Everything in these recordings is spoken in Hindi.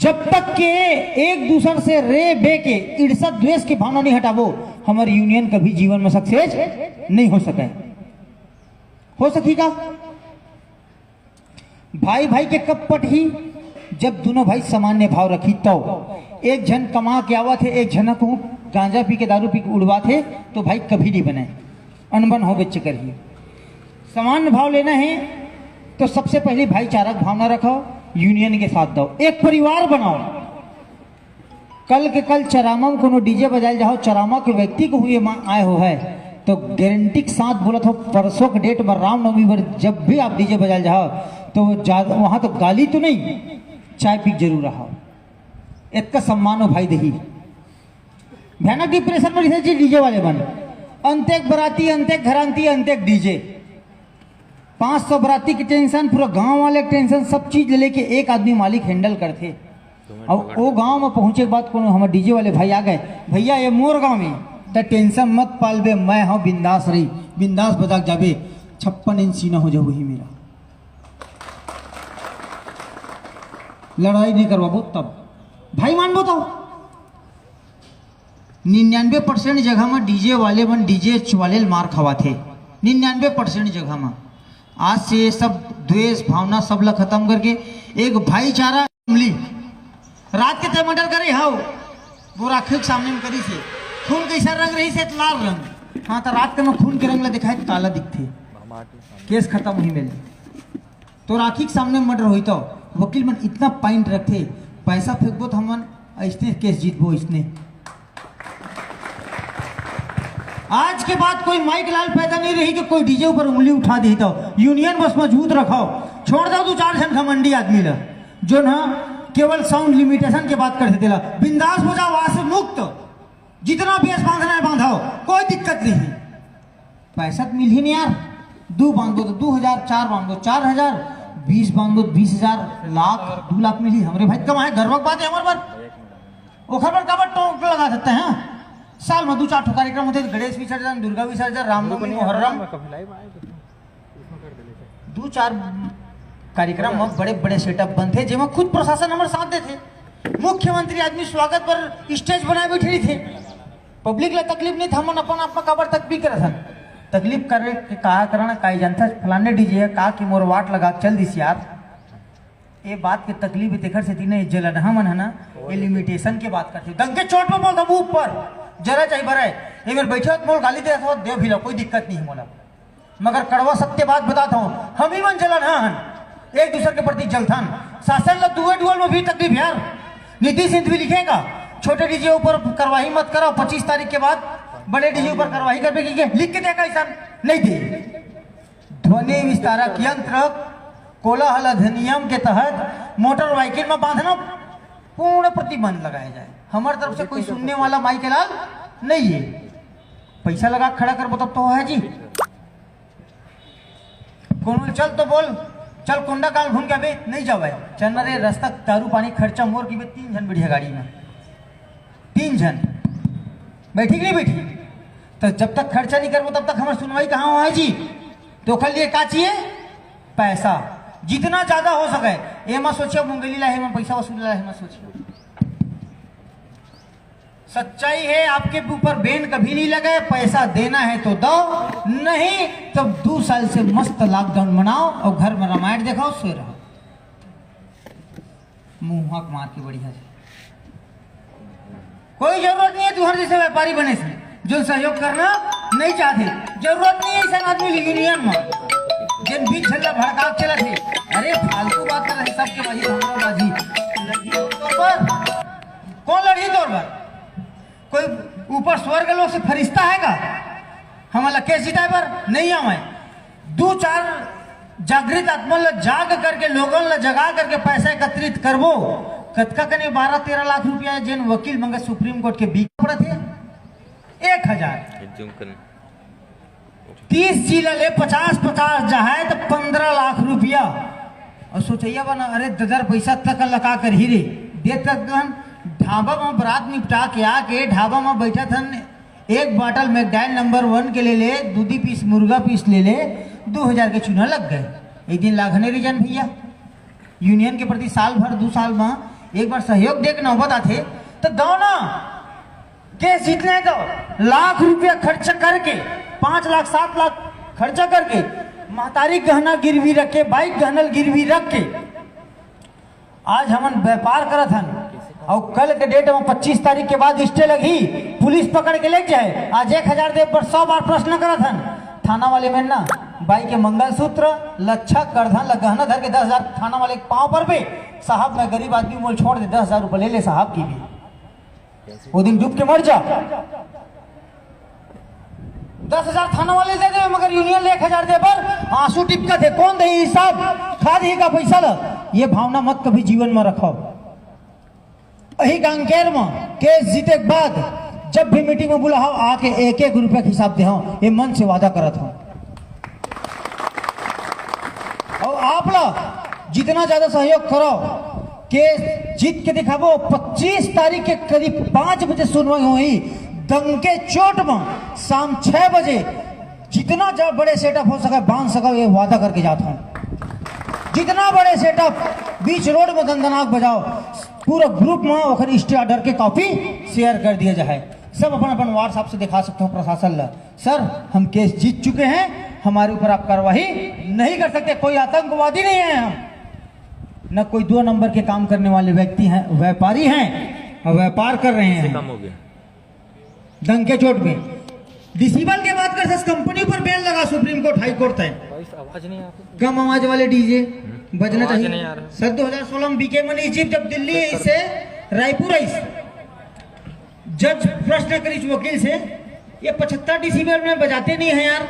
जब तक के एक दूसर से रे बे के ईर्षा द्वेष की भावना नहीं हटावो, हमारी यूनियन कभी जीवन में सक्सेस नहीं हो सके। हो सकेगा भाई भाई के कपट ही जब दोनों भाई सामान्य भाव रखी तो एक जन कमा के आवा थे, एक जन को गांजा पी के दारू पी के उड़वा थे, तो भाई कभी नहीं बने, अनबन हो बच्चे कर ही। सामान्य भाव लेना है तो सबसे पहले भाईचारा भावना रखो, यूनियन के साथ दो, एक परिवार बनाओ। कल के कल चरामा में कोनो डीजे बजाए जाओ, चरामा के व्यक्ति को हुए आए हो है तो गारंटी के साथ बोला था परसों के डेट में रामनवमी पर जब भी आप डीजे बजाए जाओ तो वहां तो गाली तो नहीं, चाय पी जरूर रहा, इतना सम्मान हो भाई दही। भयानक डिप्रेशन में जी डीजे वाले बन, अंतेक बराती, अंतेक घरांती, अंतेक डीजे, 500 बराती की टेंशन, पूरा गांव वाले टेंशन, सब चीज लेके एक आदमी मालिक हैंडल करते। अब वो गांव में पहुंचे के बाद कोनो हमारे डीजे वाले भाई आ गए, भैया ये मोर गांव में तो टेंशन मत पालबे, मैं हाँ बिंदास रही, बिंदास बजा जाबे, 56 इंच सीना हो जाओ वही मेरा, लड़ाई नहीं करवाबो तब भाई मानबो तो। 99% जगह में डीजे वाले बन डीजे वाले मार खवा थे, 99% जगह में। आज से सब द्वेष भावना सब ला खत्म करके एक भाईचारा मिली। रात के तय मर्डर करे हाउ वो राखे के सामने में करी से, खून कैसा रंग रही से लाल रंग, हाँ तो रात के में खून के रंग ला दिखाए तो काला दिखते, केस खत्म हुई मिले। तो राखी के सामने मर्डर हुई तो वकील मन इतना पॉइंट रखे, पैसा फेंकबो तो हमन ऐसने केस जीतबो इसने। आज के बाद कोई माइक लाल पैदा नहीं रही कि कोई डीजे ऊपर उंगली उठा दी तो यूनियन बस मजबूत रखो, छोड़ दो 2-4 जन घमंडी आदमी ला जो ना केवल साउंड लिमिटेशन के बात करते थे, बिंदास हो जाओ, वहां से मुक्त, जितना बेस बांधना है बांधाओ, कोई दिक्कत नहीं। पैसा तो मिल ही नहीं यार, 2 बांधो तो 2000, 4 बांधो 4000, 20 बांधो 20,000, लाख 2 लाख मिली, हमारे भाई कमाए गर्वक बात है हमारे पर। ओखर पर कबर टोंक लगा सकते हैं, साल में 2-4 कार्यक्रम होते, गणेश विसर्जन, दुर्गा विसर्जन, रामनवमी, मुहर्रम, 2-4 कार्यक्रम में बड़े बड़े सेटअप बनते जिसमें खुद प्रशासन हमारे साथ देते, मुख्यमंत्री आदमी स्वागत पर स्टेज बनाए बैठे थे, पब्लिक ला तकलीफ नहीं था, हम अपन आपका कबर तक भी करे था, तकलीफ करे के कहा करना काई जनता फलाने डीजे का कि मोर वाट लगा चल दिस यार, ये बात के तकलीफ देखकर से तीन जलन मन है ना, ये लिमिटेशन के बात करते, दंगे चोट में बोल दबू ऊपर जरा चाहिए बरा है, एक बार बैठे मोल गाली दे देव भी लो, कोई दिक्कत नहीं मोला, मगर कड़वा सत्य बात बताता हूँ, हम ही मन जलन हन, एक दूसरे के प्रति जलथन, शासन ला डुअल में भी तकलीफ यार, नीतीश भी लिखेगा छोटे डीजे ऊपर कार्रवाई मत करो, 25 तारीख के बाद बड़े डीजे ऊपर कार्रवाई करने की लिख के देखा ऐसा नहीं दे। ध्वनि विस्तारक यंत्र कोलाहल अधिनियम के तहत मोटर व्हीकल में बांधना पूर्ण प्रतिबंध लगाया जाए, हमारी तरफ से कोई सुनने वाला माइक लाल नहीं है, पैसा लगा खड़ा कर तब तो है जी, कौन चल तो बोल चल कोंडा काल घूम के अबे नहीं जाओ भाई, चल रे रास्ता दारू पानी खर्चा मोर की 3 जन बढ़िया गाड़ी में, 3 जन बैठी कि नहीं बैठी, तो जब तक खर्चा नहीं करबो तब तक हमारी सुनवाई कहाँ हो है जी। तो कल लिए का चाहिए पैसा, जितना ज्यादा हो सके, ये मत सोचिए मुंगली ला है पैसा वसूल ला है, मत सोचिए, सच्चाई है आपके ऊपर बेन कभी नहीं लगे, पैसा देना है तो दो, नहीं तो 2 साल से मस्त लॉकडाउन मनाओ और घर में रामायण दिखाओ, सोए रहो, मुंह हक मार के बढ़िया से, कोई जरूरत नहीं है तुहर जैसे व्यापारी बने से जो सहयोग करना नहीं चाहते, जरूरत नहीं है ऐसा आदमी यूनियन में जिन बीच झल्ला भड़का चला थे, अरे फालतू बात कर रहे सबके बाजी हमरा बाजी तौर पर, कौन लड़ी तौर पर, कोई ऊपर स्वर्ग लोग से फरिश्ता है का हमारा केस जिताए पर नहीं आवे, 2-4 जागृत आत्मा ला जाग करके लोगों ला जगा करके पैसा एकत्रित करबो, कतका कने 12-13 लाख रुपया जिन वकील मंगे सुप्रीम कोर्ट के बीच पड़ा थे, 1000 30 जिला ले 50-50 जहाए तो 15 लाख रुपया, और सोचैया बना अरे ददर पैसा तक लगा कर ही रे दे तक ढाबा में बरात निपटा के आके ढाबा में बैठा था, 1 बाटल मैकडायल नंबर 1 के ले 2 पीस मुर्गा पीस ले 2000 के चूना लग गए, एक दिन लाघने रीजन भैया यूनियन के प्रति साल भर 2 साल में एक बार सहयोग देख नौबत आते तो दो ना, केस जीतने तो लाख रुपया खर्च करके 5 लाख 7 लाख खर्चा करके महतारी गहना गिरवी रख के, बाइक गहना गिरवी रख के आज हमन व्यापार करत हन, और कल के डेट में 25 तारीख के बाद स्टे लगी, पुलिस पकड़ के ले जाए। आज 1000 दे पर 100 बार प्रश्न करत हन। थाना वाले में ना बाई के मंगलसूत्र लच्छा करधन गहना धर के 10,000 थाना वाले के पाँव पर पे, साहब मैं गरीब आदमी मोल छोड़ दे, 10,000 रुपये ले ले साहब की भी, वो दिन डूब के मर जा। 10,000 थाना वाले दे दे, मगर यूनियन ले 1,000 दे पर आंसू टिपका थे, कौन दे हिसाब, खा दे का पैसा ल। ये भावना मत कभी जीवन में रखो। यही कांकेर में केस जीते के बाद जब भी मीटिंग में बुलाओ आके 1-1 रुपया के हिसाब दे, ये मन से वादा करत हूं। और आप लोग जितना ज्यादा सहयोग करो, केस जीत के दिखाबो। 25 तारीख के करीब 5 बजे सुनवाई हुई, दंगे चोट में शाम 6 बजे जितना बड़े सेटअप हो सके बांध सको, ये वादा करके जाता हूं। जितना बड़े सेटअप बीच रोड में दंदनाक बजाओ, पूरा ग्रुप में ओखर स्टे ऑर्डर के कॉपी शेयर कर दिया जाए। सब अपन अपन व्हाट्सएप से दिखा सकते हो प्रशासन ला, सर हम केस जीत चुके हैं, हमारे ऊपर आप कार्रवाई नहीं कर सकते। कोई आतंकवादी नहीं है हम, न कोई 2 नंबर के काम करने वाले व्यक्ति हैं, व्यापारी हैं और व्यापार कर रहे हैं। काम हो गया दंगे चोट में डिसिबल के बात कर, कंपनी पर बैन लगा सुप्रीम कोर्ट हाई कोर्ट तय। आवाज नहीं आती, कम आवाज वाले डीजे बजना आवाज नहीं चाहिए। आ रहा। सर 2016 में बीके मनी जीप जब दिल्ली से रायपुर आई, जज प्रश्न करी वकील से, ये 75 डिसिबल में बजाते नहीं है यार,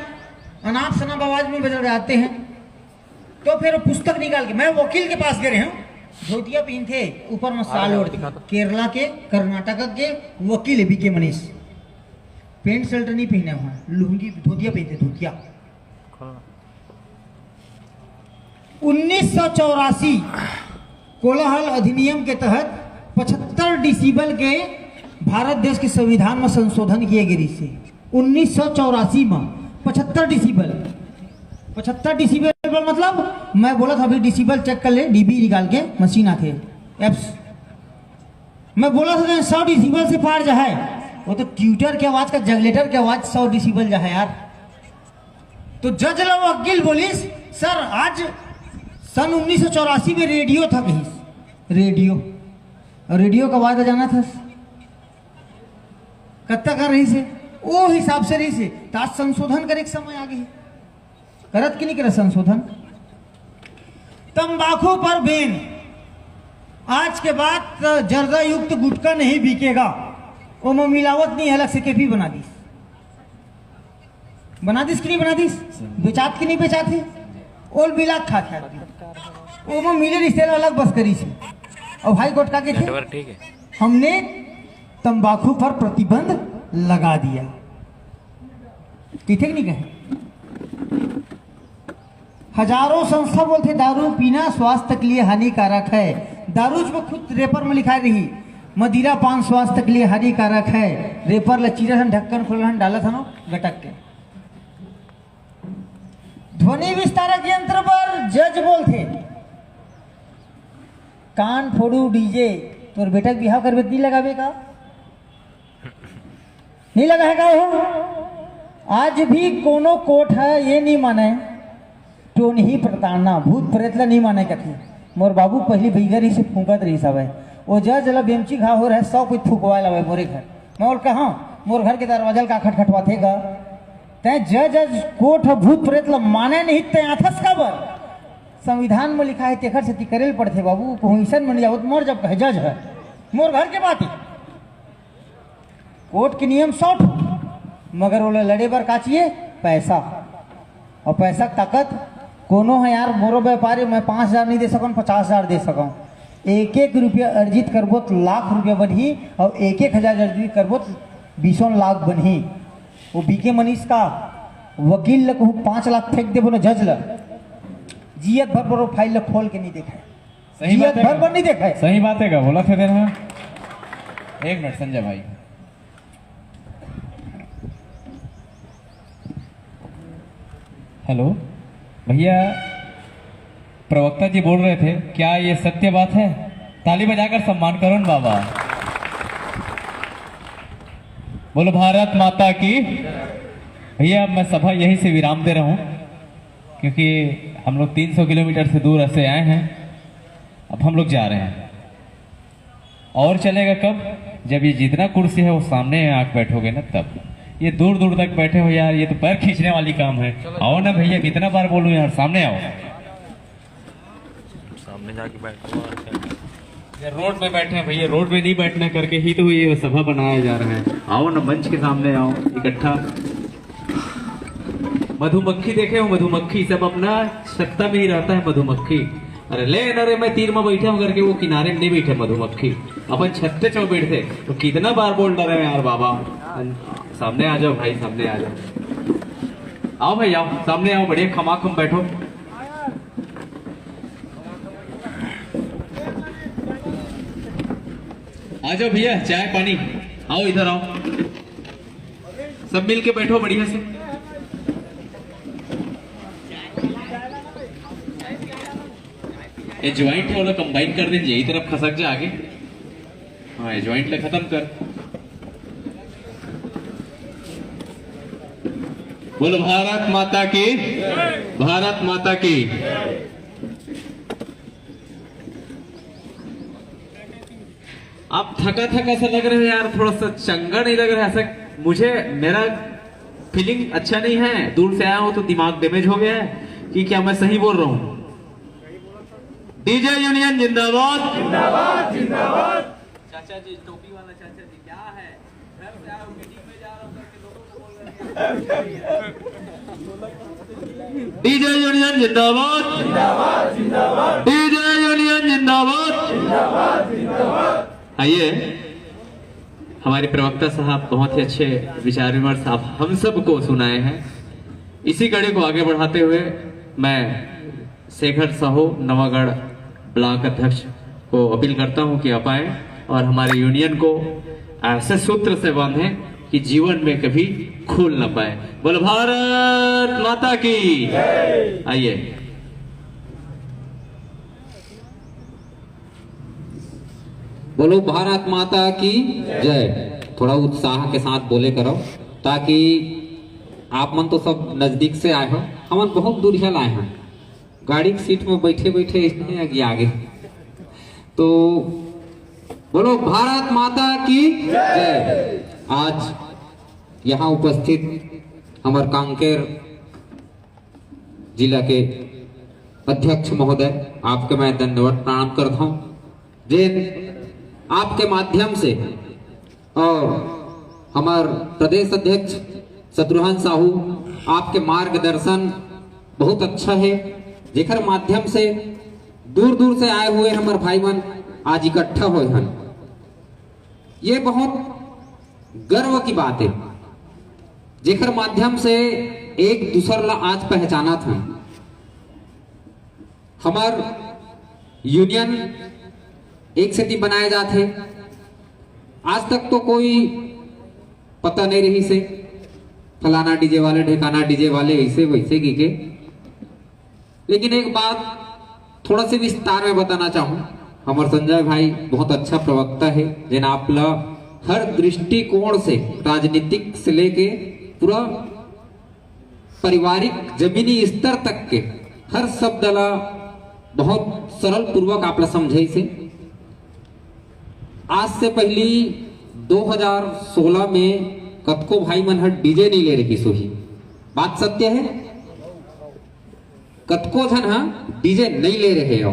अनाप शनाप आवाज में बजाते हैं। तो फिर पुस्तक निकाल के मैं वकील के पास गए हूँ, धोतिया पहन थे, ऊपर में साल ओढ़, केरला के कर्नाटक के वकील है बीके मनीष, पेंट शर्ट नहीं पहने, वहां लुंगी धोतिया पहनते, धोतिया। 1984 कोलाहल अधिनियम के तहत 75 डिसिबल के भारत देश के संविधान में संशोधन किए गए से 1984 में 75 डिसिबल। 75 डिसिबल मतलब मैं बोला था अभी डिसिबल चेक कर ले, डीबी निकाल के मशीन आके एप्स, मैं बोला था 100 डिसिबल से पार जा है, वो तो ट्यूटर की आवाज का जनरेटर की आवाज 100 डिसिबल जा है यार। तो जज लो वकील बोलिस, सर आज सन 1984 में रेडियो था कहीं, रेडियो का आवाज जाना था कत्ता कर रही से, वो हिसाब से रही से ताज संशोधन करे समय आ गई, करत कि नहीं करे संशोधन। तंबाकू पर बैन, आज के बाद जर्दा युक्त गुटखा नहीं बिकेगा, वो में मिलावट नहीं, अलग से केपी बना दी, कि नहीं बना दी, बेचात की नहीं बेचाती, ओल मिलात खा वो में मिले रिश्ते अलग बस करी थी। और भाई गुटखा के थे, ठीक है, हमने तंबाकू पर प्रतिबंध लगा दिया, ठीक नहीं कहे। हजारों संस्था बोलते दारू पीना स्वास्थ्य के लिए हानिकारक है, दारू में खुद रेपर में लिखा रही मदिरा पान स्वास्थ्य के लिए हानिकारक है, रेपर लचीरा ढक्कन खोलन डाला था ना गटक के। ध्वनि विस्तारक यंत्र पर जज बोलते कान फोड़ू डीजे, तोर बेटा बिहाव करबे नहीं लगावे का, नहीं लगाएगा वो। आज भी कोनो कोर्ट है ये नहीं माने, टोन ही प्रताड़ना भूत प्रेतला नहीं माने कथी। मोर बाबू पहली भीगर ही से फूकत रही सब है, वो जज ला बेमची घा हो रहा सब कुछ फूकवा लवे मोरे घर। मैं बोल कहा मोर घर के दरवाजा का खटखटवाथे गा, तय जज कोर्ट भूत प्रेतला माने नहीं, तय आथस खबर संविधान में लिखा है तेखर से करेल पड़ते बाबू, कोहिसन मन जाओ मोर जब कहे जज है मोर घर के बात ही। कोर्ट के नियम 100, मगर वो लड़े बर का चाहिए पैसा, और पैसा ताकत कोनो है यार। मोरो व्यापारी मैं 5,000 नहीं दे सकूँ, 50,000 दे सकूँ। 1-1 रुपया अर्जित करबो तो लाख रुपया बनही, और 1-1 हजार अर्जित करबो तो 20 लाख बनही। वो बीके मनीष का वकील ल कहूँ 5 लाख फेंक देबो ना जज ल, जियत भर फाइल खोल के नहीं देखा, सही बात है, भर नहीं देखा। सही बात है का बोला थे देना। एक मिनट संजय भाई, हेलो भैया, प्रवक्ता जी बोल रहे थे, क्या ये सत्य बात है? ताली बजाकर सम्मान करो न बाबा। बोलो भारत माता की। भैया अब मैं सभा यहीं से विराम दे रहा हूं, क्योंकि हम लोग 300 किलोमीटर से दूर से आए हैं। अब हम लोग जा रहे हैं। और चलेगा कब? जब ये जितना कुर्सी है वो सामने आके बैठोगे ना, तब। ये दूर दूर तक बैठे हो यार, ये तो पैर खींचने वाली काम है। आओ ना भैया, कितना बार बोलूं यार, सामने आओ। सामने जाके बैठो। ये रोड पे बैठे हैं भैया, रोड पे नहीं बैठने करके ही तो ये सभा बनाया जा रहा है। आओ ना, मंच के सामने आओ इकट्ठा। मधुमक्खी देखे हो? मधुमक्खी सब अपना सत्ता में ही रहता है मधुमक्खी। अरे ले अरे मैं तीर में बैठा हूँ करके वो किनारे में नहीं बैठे मधुमक्खी, अपन छत्ते चौ बैठते। तो कितना बार बोल रहे हैं यार बाबा। सामने आ जाओ भाई, सामने आ जाओ। आओ भाई आओ, सामने आओ, बढ़िया खमाखम बैठो। आ जाओ भैया, चाय पानी। आओ इधर आओ, सब मिल के बैठो बढ़िया से। ये ज्वाइंट वाला कंबाइन कर दीजिए, यही तरफ खसक जा आगे। हाँ, ये ज्वाइंट ले खत्म कर। बोलो भारत माता की। भारत माता की। आप थका थका सा लग रहे हो यार, थोड़ा सा चंगा नहीं लग रहा है ऐसा? मुझे मेरा फीलिंग अच्छा नहीं है। दूर से आया हूं तो दिमाग डैमेज हो गया है कि क्या मैं सही बोल रहा हूं? डीजे यूनियन जिंदाबाद। जिंदाबाद जिंदाबाद। चाचा जी, टोपी वाला चाचा जी, क्या है? घर से आया हूं, मीटिंग में जा रहा हूं करके लोगों को बोल रहे हैं। डीजे यूनियन जिंदाबाद। जिंदाबाद जिंदाबाद। डीजे यूनियन जिंदाबाद। जिंदाबाद जिंदाबाद। आइए, हमारे प्रवक्ता साहब बहुत ही अच्छे विचार विमर्श आप हम सबको सुनाए हैं। इसी कड़ी को आगे बढ़ाते हुए मैं शेखर साहू नवागढ़ ब्लॉक अध्यक्ष को अपील करता हूं कि आप आए और हमारे यूनियन को ऐसे सूत्र से बांधें कि जीवन में कभी खोल ना पाए। बोलो भारत माता की। आइए। बोलो भारत माता की जय। थोड़ा उत्साह के साथ बोले करो, ताकि आप मन तो सब नजदीक से आए हो, हम बहुत दूर आए हैं। गाड़ी की सीट में बैठे बैठे आगे। तो बोलो भारत माता की जय। आज यहाँ उपस्थित हमारे कांकेर जिला के अध्यक्ष महोदय, आपके मैं धन्यवाद प्रणाम करता हूँ। जिन आपके माध्यम से और हमारे प्रदेश अध्यक्ष शत्रुघ्न साहू, आपके मार्गदर्शन बहुत अच्छा है, जेकर माध्यम से दूर दूर से आए हुए हमारे भाई मन आज इकट्ठा हुए हैं। ये बहुत गर्व की बात है, जेकर माध्यम से एक दूसर ला आज पहचाना था। हमार यूनियन एक सेती बनाए जाते, आज तक तो कोई पता नहीं रही से फलाना डीजे वाले ढेकाना डीजे वाले ऐसे वैसे की के। लेकिन एक बात थोड़ा से विस्तार में बताना चाहूं। हमारे संजय भाई बहुत अच्छा प्रवक्ता है, जिन आप ला हर दृष्टिकोण से, राजनीतिक से लेके पूरा पारिवारिक जमीनी स्तर तक के हर शब्द ला बहुत सरल पूर्वक आप ला समझे से। आज से पहली 2016 में कतको भाई मन हर डीजे नहीं ले रही सोही, बात सत्य है। कतको जन हाँ डीजे नहीं ले रहे हो।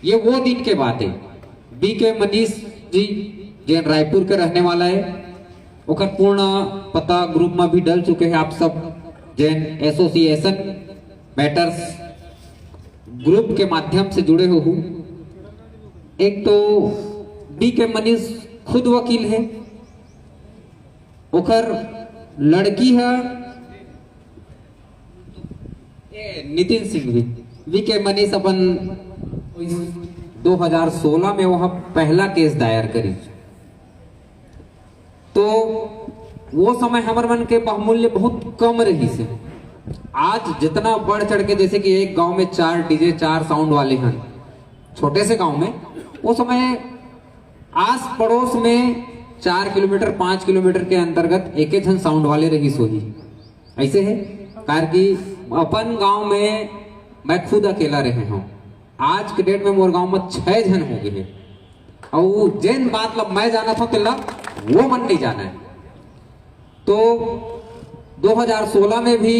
ये वो दिन के बात है। बी के मनीष जी, जैन रायपुर के रहने वाला है, ओकर पूर्ण पता ग्रुप में भी डल चुके हैं आप सब। जैन एसोसिएशन मैटर्स ग्रुप के माध्यम से जुड़े हो। एक तो बी के मनीष खुद वकील है, ओकर लड़की है नितिन सिंह भी। बी के मनीष अपन 2016 में वहां पहला केस दायर करी। तो वो समय हमारे मन के बहुमूल्य बहुत कम रही से। आज जितना बढ़ चढ़ के, जैसे कि एक गांव में 4 डीजे 4 साउंड वाले हैं, छोटे से गांव में उस समय आस पड़ोस में 4 किलोमीटर 5 किलोमीटर के अंतर्गत एक जन साउंड वाले रही सोही ऐसे है कार की अपन गांव में मैं खुद अकेला रहे हूँ। आज के डेट में मोर गांव में 6 जन हो गए और जिन बात ला मैं जाना था तिल्ला वो मन नहीं जाना है। तो 2016 में भी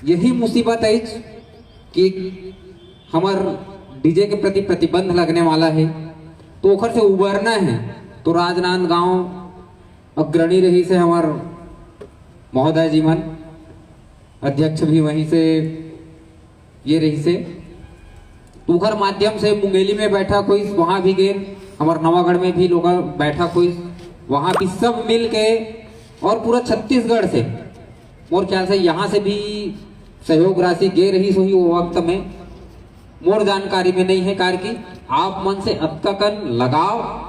यही मुसीबत है कि हमार डीजे के प्रति प्रतिबंध लगने वाला है तो ओखर से उबरना है। तो राजनांदगांव अग्रणी रही से हमार महोदय जीवन अध्यक्ष भी वहीं से ये रही से तो उखर माध्यम से मुंगेली में बैठा कोई वहां भी गए, हमार नवागढ़ में भी लोग बैठा कोई वहां भी सब मिल के और पूरा छत्तीसगढ़ से मोर ख्याल से यहाँ से भी सहयोग राशि गे रही सोही वो वक्त में मोर जानकारी में नहीं है कार की आप मन से अतका कन लगाव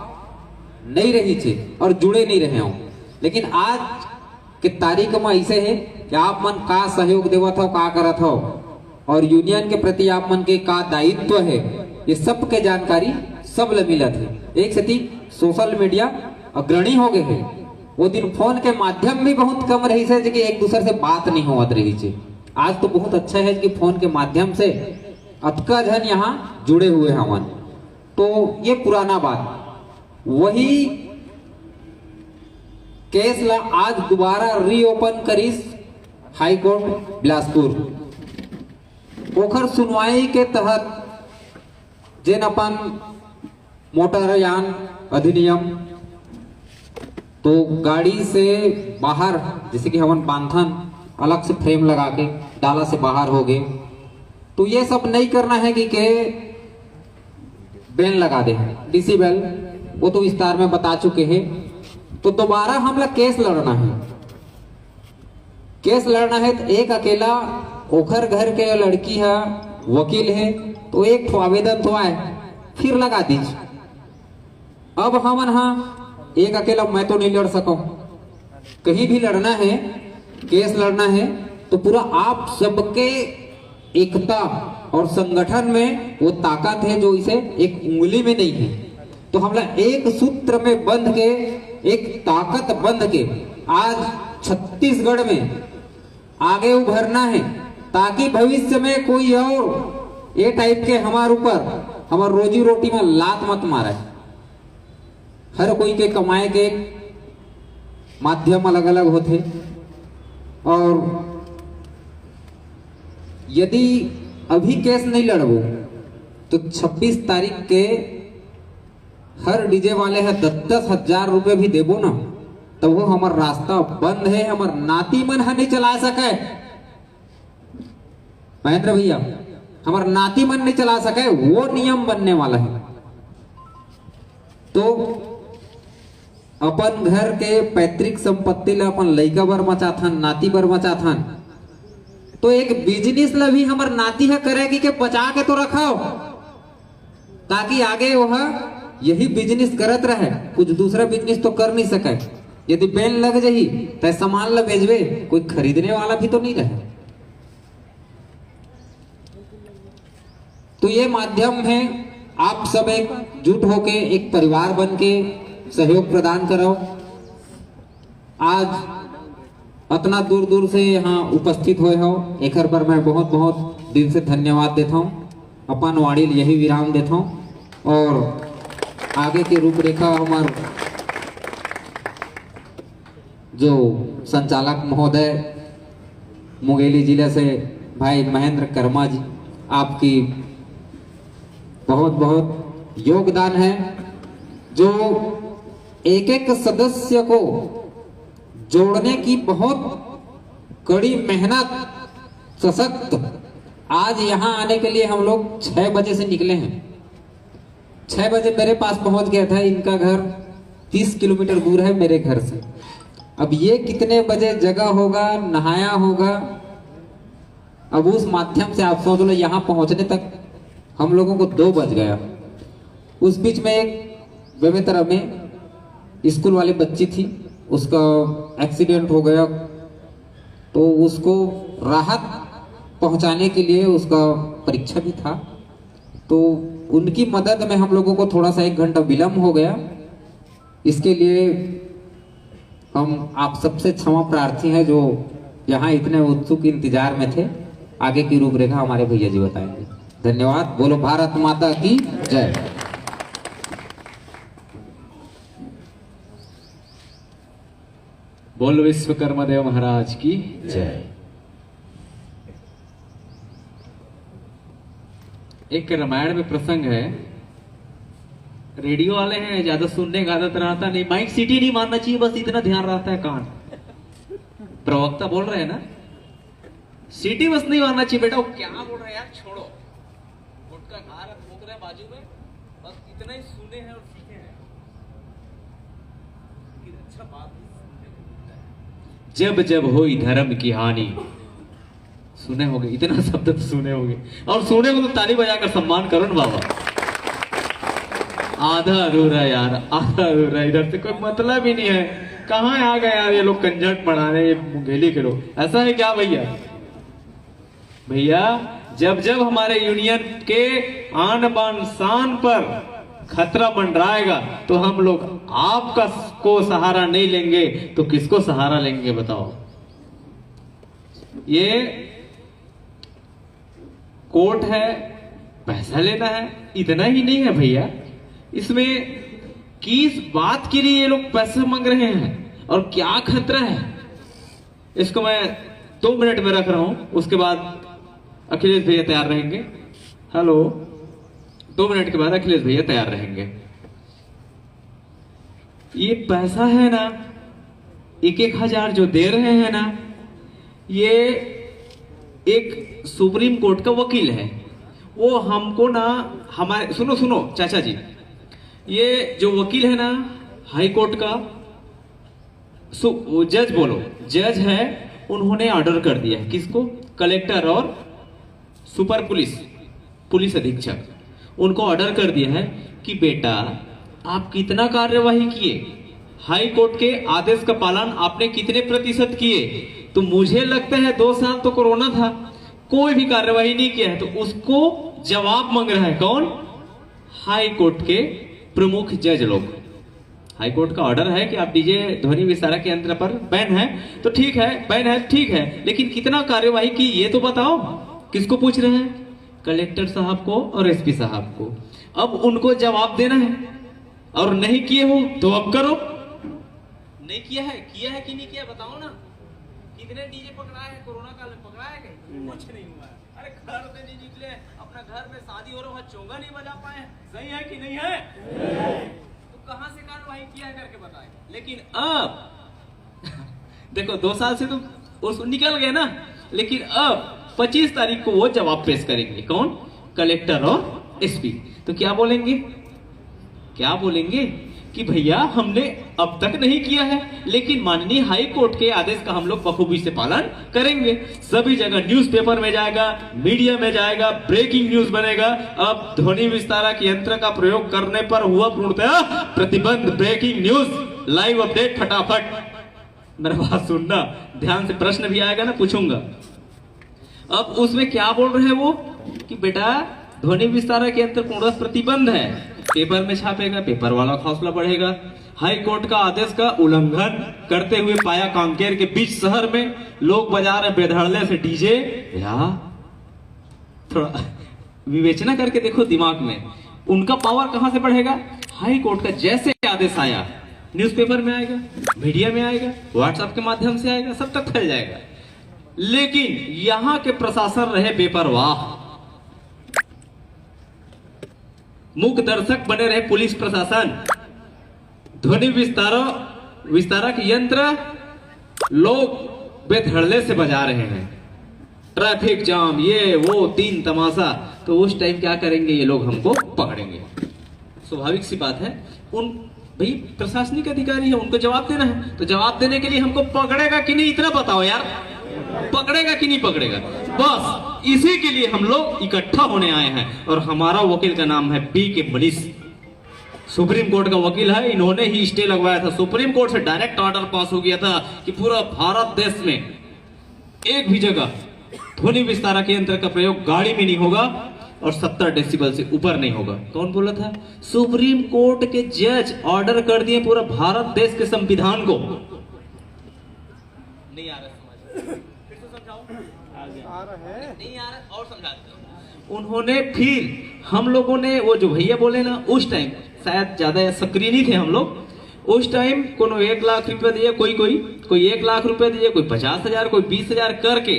नहीं रही छे और जुड़े नहीं रहे हो। लेकिन आज के तारीख में ऐसे है कि आप मन का सहयोग देवत हो का करत हो और यूनियन के प्रति आप मन के का दायित्व है ये सब के जानकारी सब ल मिलत है। एक सती सोशल मीडिया अग्रणी हो गए है। वो दिन फोन के माध्यम भी बहुत कम रही से कि एक दूसरे से बात नहीं होत रही थी। आज तो बहुत अच्छा है कि फोन के माध्यम से अतका जन यहाँ जुड़े हुए हवन। तो ये पुराना बात वही केस ला आज दोबारा रीओपन करीस हाई कोर्ट बिलासपुर। ओखर सुनवाई के तहत जिन अपन मोटरयान अधिनियम तो गाड़ी से बाहर जैसे कि हमन बांधन अलग से फ्रेम लगा के डाला से बाहर हो गए तो ये सब नहीं करना है कि के बैन लगा दे डिसिबल वो तो विस्तार में बता चुके हैं। तो दोबारा हम लोग केस लड़ना है। केस लड़ना है तो एक अकेला ओखर घर के लड़की है वकील है तो एक ठो आवेदन तो आए फिर लगा दीजिए। अब हमन हाँ एक अकेला मैं तो नहीं लड़ सकूं। कहीं भी लड़ना है केस लड़ना है तो पूरा आप सबके एकता और संगठन में वो ताकत है जो इसे एक उंगली में नहीं है। तो हम लोग एक सूत्र में बंध के एक ताकत बंध के आज छत्तीसगढ़ में आगे उभरना है ताकि भविष्य में कोई और ये टाइप के हमारे ऊपर हमारे रोजी रोटी में लात मत मारे। हर कोई के कमाए के माध्यम अलग अलग होते और यदि अभी केस नहीं लड़बो तो 26 तारीख के हर डीजे वाले है 10,000 रुपए भी देबो ना तो वो हमार रास्ता बंद है। हमार नाती मन है नहीं चला सके महेंद्र भैया हमार नाती मन नहीं चला सके वो नियम बनने वाला है। तो अपन घर के पैतृक संपत्ति ला अपन लइका बर मचाथन नाती बर मचाथन तो एक बिजनेस ला भी हमार नाती है करेगी के बचा के तो रखाओ ताकि आगे वह यही बिजनेस करत रहे कुछ दूसरा बिजनेस तो कर नहीं सके। यदि बैन लग जाही तो सामान ला बेचबे कोई खरीदने वाला भी तो नहीं रहे। तो ये माध्यम है आप सब एक जुट होके एक परिवार बन के सहयोग प्रदान करो। आज इतना दूर दूर से यहाँ उपस्थित हुए हो एक पर मैं बहुत बहुत दिल से धन्यवाद देता हूँ। अपन वाणी यही विराम देता हूँ और आगे की रूपरेखा हमार जो संचालक महोदय मुंगेली जिले से भाई महेंद्र कर्मा जी आपकी बहुत बहुत योगदान है जो एक एक सदस्य को जोड़ने की बहुत कड़ी मेहनत सशक्त। आज यहाँ आने के लिए हम लोग 6 बजे से निकले हैं। 6 बजे मेरे पास पहुंच गया था। इनका घर 30 किलोमीटर दूर है मेरे घर से। अब ये कितने बजे जगह होगा नहाया होगा अब उस माध्यम से आप सोच लो यहाँ पहुंचने तक हम लोगों को 2 बज गया। उस बीच में एक बेमेतरा में स्कूल वाली बच्ची थी उसका एक्सीडेंट हो गया तो उसको राहत पहुंचाने के लिए उसका परीक्षा भी था तो उनकी मदद में हम लोगों को थोड़ा सा 1 घंटा विलम्ब हो गया। इसके लिए हम आप सबसे क्षमा प्रार्थी हैं जो यहाँ इतने उत्सुक इंतजार में थे। आगे की रूपरेखा हमारे भैया जी बताएंगे। धन्यवाद। बोलो भारत माता की जय। बोल विश्वकर्मा देव महाराज की जय। एक रामायण में प्रसंग है, रेडियो वाले हैं, ज्यादा सुनने का आदत रहता नहीं, माइक सीटी नहीं मारना चाहिए, बस इतना ध्यान रहता है कान। प्रवक्ता बोल रहे हैं ना, सीटी बस नहीं मारना चाहिए बेटा। वो क्या बोल रहे हैं यार, छोड़ो, गुटका खा रहे ठोक रहे बाजू में, बस इतना ही सुने हैं और सीखे हैं। अच्छा बात जब जब होई धर्म की हानि, सुने होंगे, इतना शब्द तो सुने होंगे, और सुने को तो ताली बजाकर सम्मान करो ना बाबा। आधा अधूरा यार, आधा अधूरा, इधर से कोई मतलब ही नहीं है। कहाँ आ गए यार ये लोग कंजट पढ़ाने, ये मुंगेली के लोग। ऐसा है क्या भैया? भैया जब जब हमारे यूनियन के आन बान शान पर खतरा मंडराएगा तो हम लोग आपका को सहारा नहीं लेंगे तो किसको सहारा लेंगे बताओ? ये कोर्ट है, पैसा लेना है, इतना ही नहीं है भैया। इसमें किस बात के लिए ये लोग पैसे मांग रहे हैं और क्या खतरा है, इसको मैं 2 मिनट में रख रहा हूं। उसके बाद अखिलेश भैया तैयार रहेंगे। हेलो, 2 मिनट के बाद अखिलेश भैया तैयार रहेंगे। ये पैसा है ना, 1-1 हजार जो दे रहे हैं ना, ये एक सुप्रीम कोर्ट का वकील है। वो हमको ना, हमारे सुनो सुनो चाचा जी, ये जो वकील है ना हाई कोर्ट का, जज बोलो, जज है, उन्होंने ऑर्डर कर दिया है किसको? कलेक्टर और सुपर पुलिस अधीक्षक, उनको ऑर्डर कर दिया है कि बेटा आप कितना कार्यवाही किए, हाई कोर्ट के आदेश का पालन आपने कितने प्रतिशत किए? तो मुझे लगता है 2 साल तो कोरोना था, कोई भी कार्यवाही नहीं किया है। तो उसको जवाब मांग रहा है कौन? हाई कोर्ट के प्रमुख जज लोग। हाई कोर्ट का ऑर्डर है कि आप डीजे ध्वनि विस्तारक यंत्र पर बैन है, तो ठीक है, बैन है ठीक है, लेकिन कितना कार्यवाही की ये तो बताओ। किसको पूछ रहे हैं? कलेक्टर साहब को और एसपी साहब को। अब उनको जवाब देना है, और नहीं किए हो तो अब करो। नहीं किया है कि नहीं किया बताओ ना। कितने डीजे पकड़ाए हैं कोरोना काल में? पकड़ाए गए? कुछ नहीं हुआ। अरे घर से नहीं निकले, अपना घर में शादी हो रहा है, चोंगा नहीं बजा पाए। सही है कि नहीं है? तो कहां से कार्रवाई किया है करके बताए। लेकिन अब देखो 2 साल से तो उस निकल गए ना, लेकिन अब 25 तारीख को वो जवाब पेश करेंगे। कौन? कलेक्टर और एसपी। तो क्या बोलेंगे? क्या बोलेंगे कि भैया हमने अब तक नहीं किया है, लेकिन माननीय हाई कोर्ट के आदेश का हम लोग बखूबी से पालन करेंगे। सभी जगह न्यूज़पेपर में जाएगा, मीडिया में जाएगा, ब्रेकिंग न्यूज बनेगा। अब ध्वनि विस्तारक यंत्र का प्रयोग करने पर हुआ पूर्णतः प्रतिबंध। ब्रेकिंग न्यूज, लाइव अपडेट, फटाफट। मेरा बात सुनना ध्यान से, प्रश्न भी आएगा ना, पूछूंगा। अब उसमें क्या बोल रहे हैं वो कि बेटा ध्वनि विस्तारक यंत्र पूर्ण प्रतिबंध है, पेपर में छापेगा, पेपर वाला का हौसला बढ़ेगा। हाई कोर्ट का आदेश का उल्लंघन करते हुए पाया कांकेर के बीच शहर में लोग बजा रहे बेधड़ने से डीजे। या थोड़ा विवेचना करके देखो दिमाग में, उनका पावर कहां से बढ़ेगा? हाई कोर्ट का जैसे आदेश आया, न्यूज़पेपर में आएगा, मीडिया में आएगा, व्हाट्सएप के माध्यम से आएगा, सब तक फैल जाएगा। लेकिन यहां के प्रशासन रहे बेपरवाह, मूक दर्शक बने रहे पुलिस प्रशासन। ध्वनि विस्तारक यंत्र लोग बेधड़ले से बजा रहे हैं, ट्रैफिक जाम, ये वो 3 तमाशा। तो उस टाइम क्या करेंगे ये लोग? हमको पकड़ेंगे। स्वाभाविक सी बात है, उन भाई प्रशासनिक अधिकारी है, उनको जवाब देना है। तो जवाब देने के लिए हमको पकड़ेगा कि नहीं, इतना बताओ यार, पकड़ेगा कि नहीं पकड़ेगा? बस इसी के लिए हम लोग इकट्ठा होने आए हैं। और हमारा वकील का नाम है पी.के. मनीष, सुप्रीम कोर्ट का वकील है। इन्होंने ही स्टे लगवाया था, सुप्रीम कोर्ट से डायरेक्ट ऑर्डर पास हो गया था कि पूरा भारत देश में एक भी जगह ध्वनि विस्तारक यंत्र का प्रयोग गाड़ी में नहीं होगा, और 70 डेसिबल से ऊपर नहीं होगा। कौन बोला था? सुप्रीम कोर्ट के जज ऑर्डर कर दिए पूरा भारत देश के संविधान को। नहीं आ रहा समझ, फिर से समझाओ। आ रहा है, नहीं आ रहा और समझाते हैं। उन्होंने फिर हम लोगों ने वो जो भैया बोले ना, उस टाइम शायद ज्यादा सक्रिय नहीं थे हम लोग। उस टाइम कोनो 1 लाख रुपए दिए, कोई 1 लाख रुपए दिए, कोई 50,000, कोई 20,000 करके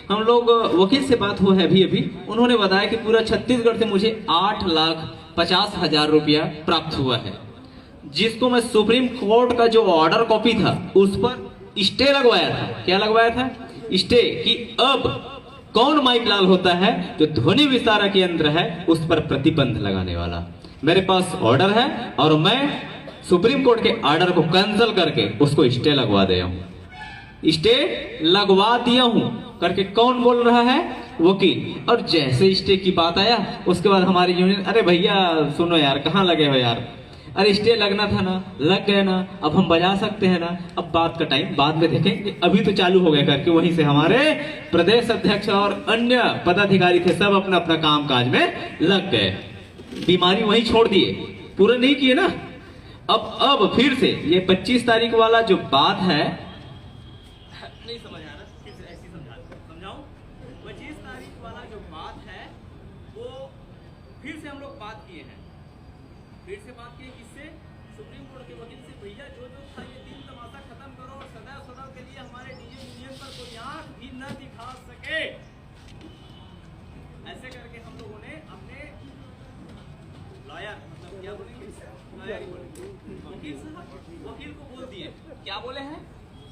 हम लोग, वकील से बात हो है अभी उन्होंने बताया कि पूरा छत्तीसगढ़ से मुझे 8,50,000 रुपया प्राप्त हुआ है, जिसको मैं सुप्रीम कोर्ट का जो ऑर्डर कॉपी था उस पर स्टे लगवाया था। क्या लगवाया था? स्टे, कि अब कौन माइक लाल होता है जो ध्वनि विस्तारक यंत्र है उस पर प्रतिबंध लगाने वाला। मेरे पास ऑर्डर है और मैं सुप्रीम कोर्ट के ऑर्डर को कैंसिल करके उसको स्टे लगवा दिया हूं। स्टे लगवा दिया हूं करके कौन बोल रहा है? वकील। और जैसे स्टे की बात आया उसके बाद हमारी यूनियन, अरे भैया सुनो यार, कहाँ लगे हो यार, अरे स्टे लगना था ना, लग गए ना, अब हम बजा सकते हैं ना, अब बात का टाइम बाद में देखेंगे, अभी तो चालू हो गया करके वहीं से हमारे प्रदेश अध्यक्ष और अन्य पदाधिकारी थे सब अपना अपना काम काज में लग गए। बीमारी वहीं छोड़ दिए, पूरा नहीं किए ना। अब फिर से ये 25 तारीख वाला जो बात है, नहीं समझ आ रहा, फिर से ऐसी समझाऊं। 25 तारीख वाला जो बात है वो फिर से हम लोग बात किए हैं, किससे? सुप्रीम कोर्ट के वकील से। भैया जो था ये दिन तमाशा खत्म करो और सदैव सदैव के लिए हमारे डीजे यूनियन पर कोई आंख भी न दिखा सके, ऐसे करके हम लोगों ने अपने लॉयर, मतलब क्या बोलेंगे, वकील को बोल दिए। क्या बोले हैं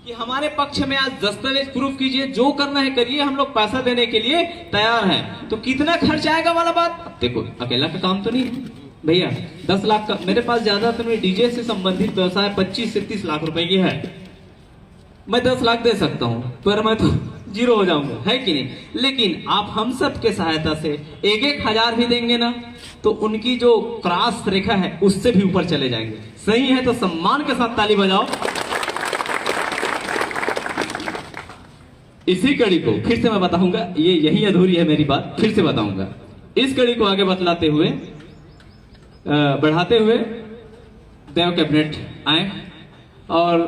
कि हमारे पक्ष में आज दस्तावेज प्रूफ कीजिए, जो करना है करिए, हम लोग पैसा देने के लिए तैयार हैं। तो कितना खर्च आएगा वाला बात देखो, अकेला का काम तो नहीं है भैया। 10 लाख का मेरे पास ज्यादातर में डीजे से संबंधित व्यवसाय 25 से 30 लाख रुपए की है। मैं 10 लाख दे सकता हूं, पर मैं तो जीरो हो जाऊंगा, है कि नहीं? लेकिन आप हम सब के सहायता से 1,000 भी देंगे ना, तो उनकी जो क्रॉस रेखा है उससे भी ऊपर चले जाएंगे। सही है तो सम्मान के साथ ताली बजाओ। इसी कड़ी को फिर से मैं बताऊंगा, ये यही अधूरी है मेरी बात, फिर से बताऊंगा। इस कड़ी को आगे बतलाते हुए, बढ़ाते हुए देव कैबिनेट आए और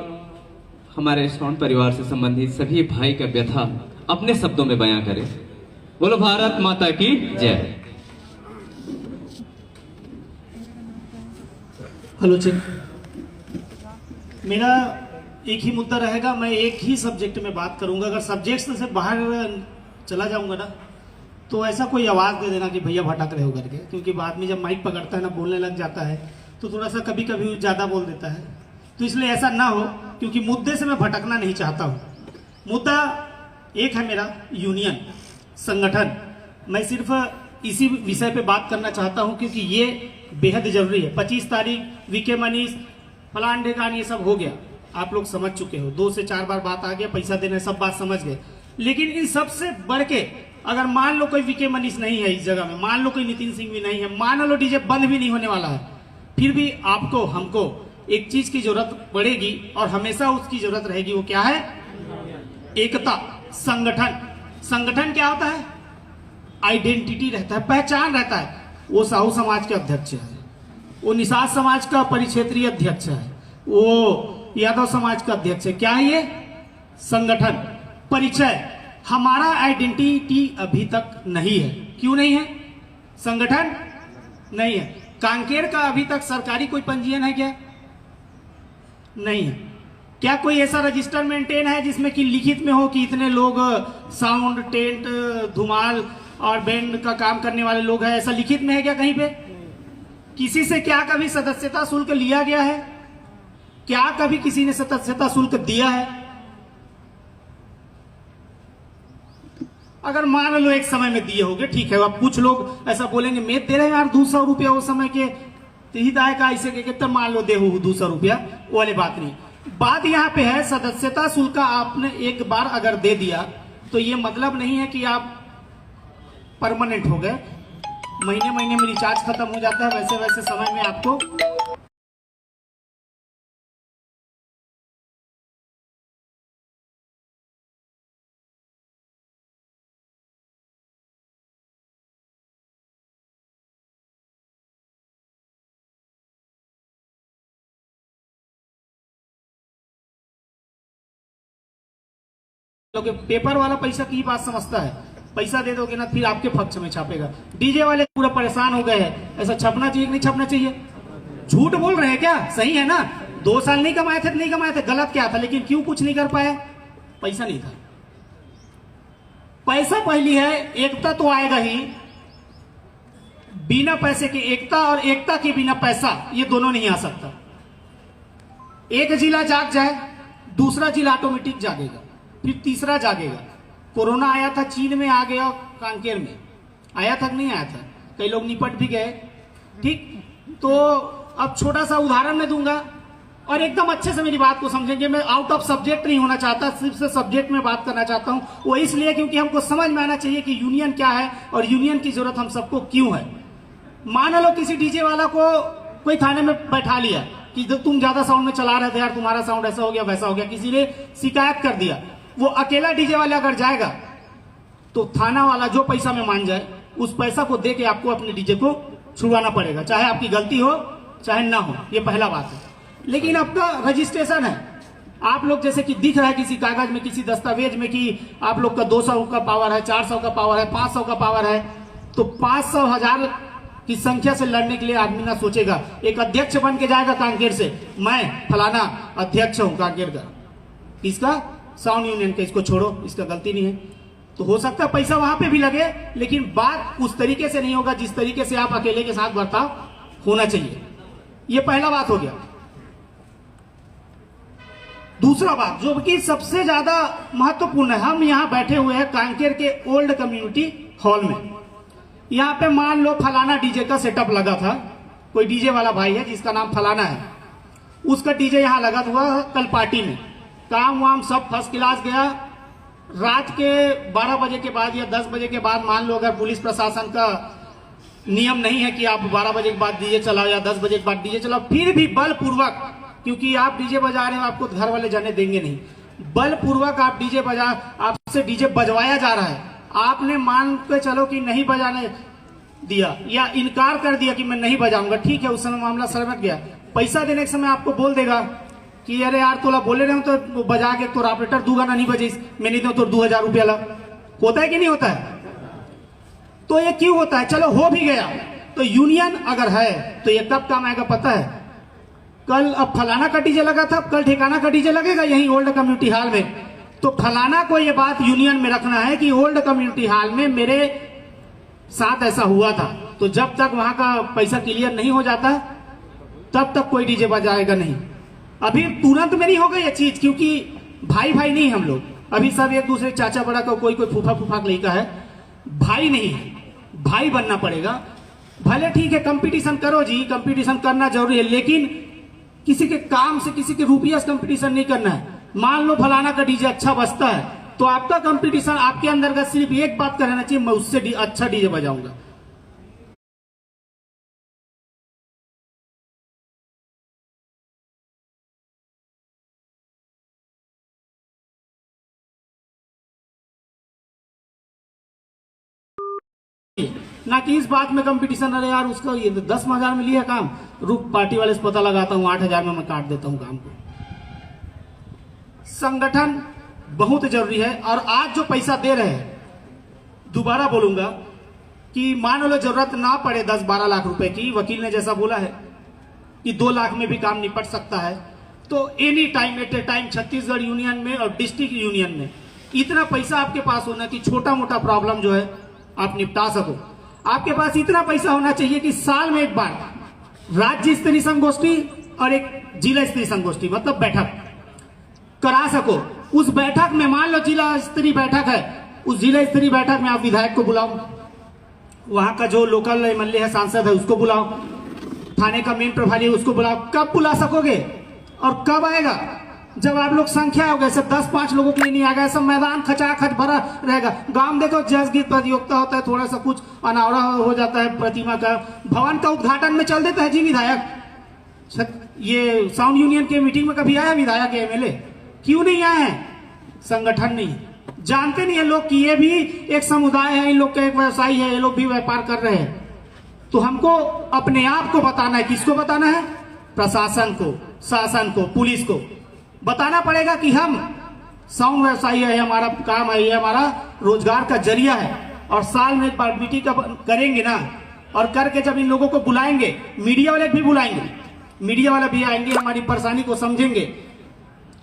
हमारे श्रवण परिवार से संबंधित सभी भाई का व्यथा अपने शब्दों में बयां करें। बोलो भारत माता की जय। हेलो चेक, मेरा एक ही मुद्दा रहेगा, मैं एक ही सब्जेक्ट में बात करूंगा। अगर सब्जेक्ट से बाहर चला जाऊंगा ना तो ऐसा कोई आवाज दे देना कि भैया भटक रहे हो करके, क्योंकि बाद में जब माइक पकड़ता है ना, बोलने लग जाता है तो थोड़ा सा कभी कभी ज्यादा बोल देता है। तो इसलिए ऐसा ना हो, क्योंकि मुद्दे से मैं भटकना नहीं चाहता हूं। मुद्दा एक है मेरा, यूनियन संगठन। मैं सिर्फ इसी विषय पे बात करना चाहता हूं क्योंकि ये बेहद जरूरी है। 25 तारीख वीके मनीष फलान ढेकान ये सब हो गया, आप लोग समझ चुके हो, 2 से 4 बार बात आ गया, पैसा देना सब बात समझ गए। लेकिन इन सबसे बढ़ के अगर मान लो कोई वीके मनीष नहीं है इस जगह में, मान लो कोई नितिन सिंह भी नहीं है, मान लो डीजे बंद भी नहीं होने वाला है, फिर भी आपको हमको एक चीज की जरूरत पड़ेगी और हमेशा उसकी जरूरत रहेगी। वो क्या है? एकता, संगठन। संगठन क्या होता है? आइडेंटिटी रहता है, पहचान रहता है। वो साहू समाज के अध्यक्ष है, वो निषाद समाज का परिक्षेत्रीय अध्यक्ष है, वो यादव समाज का अध्यक्ष है। क्या है ये? संगठन, परिचय। हमारा आइडेंटिटी अभी तक नहीं है। क्यों नहीं है? संगठन नहीं है। कांकेर का अभी तक सरकारी कोई पंजीयन है क्या? नहीं है। क्या कोई ऐसा रजिस्टर मेंटेन है जिसमें कि लिखित में हो कि इतने लोग साउंड, टेंट, धुमाल और बैंड का काम करने वाले लोग हैं? ऐसा लिखित में है क्या कहीं पे? किसी से क्या कभी सदस्यता शुल्क लिया गया है? क्या कभी किसी ने सदस्यता शुल्क दिया है? अगर मान लो एक समय में दिए होंगे, ठीक है, अब कुछ लोग ऐसा बोलेंगे मैं दे रहे हैं यार 200 रुपया उस समय के हिदायत का, ऐसे कहते मान लो दे 200 रुपया, वो वाली बात नहीं। बात यहाँ पे है सदस्यता शुल्क आपने एक बार अगर दे दिया तो ये मतलब नहीं है कि आप परमानेंट हो गए। महीने महीने में रिचार्ज खत्म हो जाता है, वैसे वैसे समय में आपको लोगे पेपर वाला पैसा की बात समझता है, पैसा दे दोगे ना फिर आपके पक्ष में छापेगा। डीजे वाले पूरा परेशान हो गए हैं, ऐसा छपना चाहिए कि नहीं छपना चाहिए? झूठ बोल रहे हैं क्या? सही है ना? 2 साल नहीं कमाए थे तो नहीं कमाए थे, गलत क्या था, लेकिन क्यों कुछ नहीं कर पाए? पैसा नहीं था। पैसा पहली है, एकता तो आएगा ही। बिना पैसे की एकता और एकता के बिना पैसा, ये दोनों नहीं आ सकता। एक जिला जाग जाए, दूसरा जिला ऑटोमेटिक जागेगा, फिर तीसरा जागेगा। कोरोना आया था, चीन में आ गया, कांकेर में आया था कि नहीं आया था? कई लोग निपट भी गए। ठीक, तो अब छोटा सा उदाहरण मैं दूंगा और एकदम अच्छे से मेरी बात को समझेंगे। मैं आउट ऑफ सब्जेक्ट नहीं होना चाहता, सिर्फ से सब्जेक्ट में बात करना चाहता हूं। वो इसलिए क्योंकि हमको समझ में आना चाहिए कि यूनियन क्या है और यूनियन की जरूरत हम सबको क्यों है। मान लो किसी डीजे वाला को कोई थाने में बैठा लिया कि तुम ज्यादा साउंड में चला रहे थे यार, तुम्हारा साउंड ऐसा हो गया वैसा हो गया, किसी ने शिकायत कर दिया। वो अकेला डीजे वाला अगर जाएगा तो थाना वाला जो पैसा में मान जाए, उस पैसा को दे के आपको अपने डीजे को छुड़वाना पड़ेगा, चाहे आपकी गलती हो चाहे ना हो। ये पहला बात है। लेकिन आपका रजिस्ट्रेशन है, आप लोग जैसे कि दिख रहा है किसी कागज में, किसी दस्तावेज में कि आप लोग का 200 का पावर है, 400 का पावर है, 500 का पावर है, तो 500 1000 की संख्या से लड़ने के लिए आदमी ना सोचेगा। एक अध्यक्ष बन के जाएगा कांकेर से, मैं फलाना अध्यक्ष हूं कांकेर का, इसका साउंड यूनियन का, इसको छोड़ो, इसका गलती नहीं है। तो हो सकता है पैसा वहां पे भी लगे, लेकिन बात उस तरीके से नहीं होगा जिस तरीके से आप अकेले के साथ बर्ताव होना चाहिए। ये पहला बात हो गया। दूसरा बात जो कि सबसे ज्यादा महत्वपूर्ण है, हम यहाँ बैठे हुए हैं कांकेर के ओल्ड कम्युनिटी हॉल में। यहाँ पे मान लो फलाना डीजे का सेटअप लगा था, कोई डीजे वाला भाई है जिसका नाम फलाना है, उसका डीजे यहाँ लगा हुआ कल पार्टी में, काम वाम सब फर्स्ट क्लास गया। रात के 12 बजे के बाद या 10 बजे के बाद मान लो अगर पुलिस प्रशासन का नियम नहीं है कि आप 12 बजे के बाद डीजे चलाओ या 10 बजे के बाद डीजे चलाओ, फिर भी बलपूर्वक, क्योंकि आप डीजे बजा रहे हो, आपको घर वाले जाने देंगे नहीं, बलपूर्वक आप डीजे बजा, आपसे डीजे बजवाया जा रहा है, आपने मान के चलो कि नहीं बजाने दिया या इनकार कर दिया कि मैं नहीं बजाऊंगा, ठीक है, उस समय मामला सरमट गया। पैसा देने के समय आपको बोल देगा कि अरे यार तोला बोले रहे हो तो बजा के तो ऑपरेटर दूंगा ना, नहीं बजीस, मैं नहीं दूं तो 2000 रुपया ला। होता है कि नहीं होता है? तो ये क्यों होता है? चलो हो भी गया, तो यूनियन अगर है तो ये कब काम आएगा पता है? कल अब फलाना का डीजे लगा था, कल ठिकाना का डीजे लगेगा यही ओल्ड कम्युनिटी हॉल में। तो फलाना को ये बात यूनियन में रखना है कि ओल्ड कम्युनिटी हॉल में मेरे साथ ऐसा हुआ था। तो जब तक वहां का पैसा क्लियर नहीं हो जाता तब तक कोई डीजे बजाएगा नहीं। अभी तुरंत में नहीं होगा ये चीज, क्योंकि भाई भाई नहीं हम लोग, अभी सब एक दूसरे चाचा बड़ा का, कोई कोई फूफा फूफा का लड़का है, भाई नहीं है, भाई बनना पड़ेगा। भले ठीक है कंपटीशन करो जी, कंपटीशन करना जरूरी है, लेकिन किसी के काम से, किसी के रुपया से कंपटीशन नहीं करना है। मान लो फलाना का डीजे अच्छा बजता है तो आपका कंपटीशन आपके अंदर का सिर्फ एक बात का रहना चाहिए, मैं उससे अच्छा डीजे बजाऊंगा। ना कि इस बात में कंपटीशन, अरे यार उसका ये 10,000 में लिया काम, रुक पार्टी वाले से पता लगाता हूं, 8,000 में मैं काट देता हूं काम को। संगठन बहुत जरूरी है। और आज जो पैसा दे रहे हैं, दोबारा बोलूंगा कि मान लो जरूरत ना पड़े 10-12 लाख रुपए की, वकील ने जैसा बोला है कि 2 लाख में भी काम निपट सकता है, तो any time at a time Chhattisgarh union में और डिस्ट्रिक्ट यूनियन में इतना पैसा आपके पास होना कि छोटा मोटा प्रॉब्लम जो है आप निपटा सको। आपके पास इतना पैसा होना चाहिए कि साल में एक बार राज्य स्तरीय संगोष्ठी और एक जिला स्तरीय संगोष्ठी, मतलब बैठक करा सको। उस बैठक में मान लो जिला स्तरीय बैठक है, उस जिला स्तरीय बैठक में आप विधायक को बुलाओ, वहां का जो लोकल एमएलए है, सांसद है, उसको बुलाओ, थाने का मेन प्रभारी है उसको बुलाओ। कब बुला सकोगे और कब आएगा? जब आप लोग संख्या हो गए, सब 10-5 लोगों के लिए नहीं आ गया, सब मैदान खचाखच भरा रहेगा। गांव देखो जस गीत प्रतियोगिता होता है, थोड़ा सा कुछ अनावड़ा हो जाता है, प्रतिमा का भवन का उद्घाटन में चल देता है जी विधायक। ये साउंड यूनियन के मीटिंग में कभी आया विधायक एमएलए? क्यों नहीं आए हैं? संगठन नहीं, जानते नहीं है लोग कि ये भी एक समुदाय है, इन लोग का एक व्यवसाय है, ये लोग भी व्यापार कर रहे हैं। तो हमको अपने आप को बताना है। किसको बताना है? प्रशासन को, शासन को, पुलिस को बताना पड़ेगा कि हम साउंड व्यवसायी है, हमारा काम है, ये हमारा रोजगार का जरिया है। और साल में एक बार मीटिंग करेंगे ना, और करके जब इन लोगों को बुलाएंगे, मीडिया वाले भी बुलाएंगे, मीडिया वाला भी आएंगे, हमारी परेशानी को समझेंगे,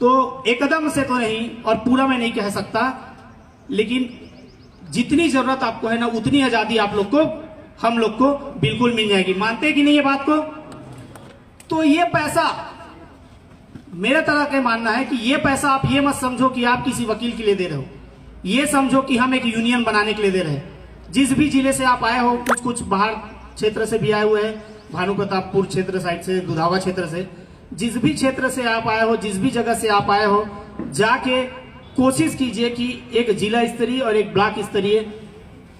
तो एकदम से तो नहीं और पूरा मैं नहीं कह सकता, लेकिन जितनी जरूरत आपको है ना उतनी आजादी आप लोग को, हम लोग को बिल्कुल मिल जाएगी। मानते हैं कि नहीं ये बात को? तो ये पैसा, मेरा तरह का मानना है कि ये पैसा आप ये मत समझो कि आप किसी वकील के लिए दे रहे हो, ये समझो कि हम एक यूनियन बनाने के लिए दे रहे हैं। जिस भी जिले से आप आए हो, कुछ बाहर क्षेत्र से भी आए हुए हैं, भानु प्रतापपुर क्षेत्र साइड से, दुधावा क्षेत्र से, जिस भी क्षेत्र से आप आए हो, जिस भी जगह से आप आए हो, जाके कोशिश कीजिए कि एक जिला स्तरीय और एक ब्लॉक स्तरीय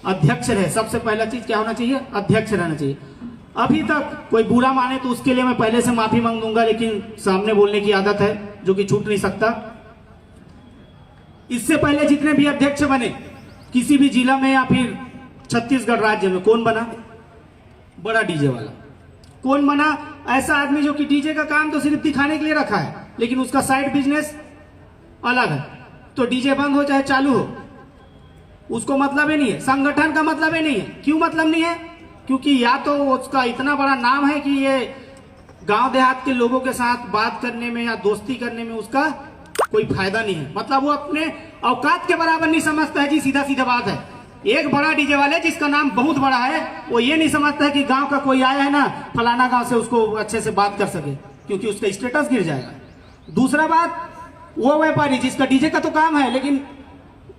अध्यक्ष रहे। सबसे पहला चीज क्या होना चाहिए? अध्यक्ष रहना चाहिए। अभी तक कोई बुरा माने तो उसके लिए मैं पहले से माफी मांग दूंगा, लेकिन सामने बोलने की आदत है जो कि छूट नहीं सकता। इससे पहले जितने भी अध्यक्ष बने किसी भी जिला में या फिर छत्तीसगढ़ राज्य में, कौन बना? बड़ा डीजे वाला। कौन बना? ऐसा आदमी जो कि डीजे का काम तो सिर्फ दिखाने के लिए रखा है, लेकिन उसका साइड बिजनेस अलग है। तो डीजे बंद हो चाहे चालू हो, उसको मतलब ही नहीं है, संगठन का मतलब ही नहीं है। क्यों मतलब नहीं है? क्योंकि या तो उसका इतना बड़ा नाम है कि ये गांव देहात के लोगों के साथ बात करने में या दोस्ती करने में उसका कोई फायदा नहीं है, मतलब वो अपने औकात के बराबर नहीं समझता है जी। सीधा सीधा बात है। एक बड़ा डीजे वाले जिसका नाम बहुत बड़ा है, वो ये नहीं समझता है कि गांव का कोई आया है ना, फलाना गांव से उसको अच्छे से बात कर सके, क्योंकि उसका स्टेटस गिर जाएगा। दूसरा बात, वो व्यापारी जिसका डीजे का तो काम है, लेकिन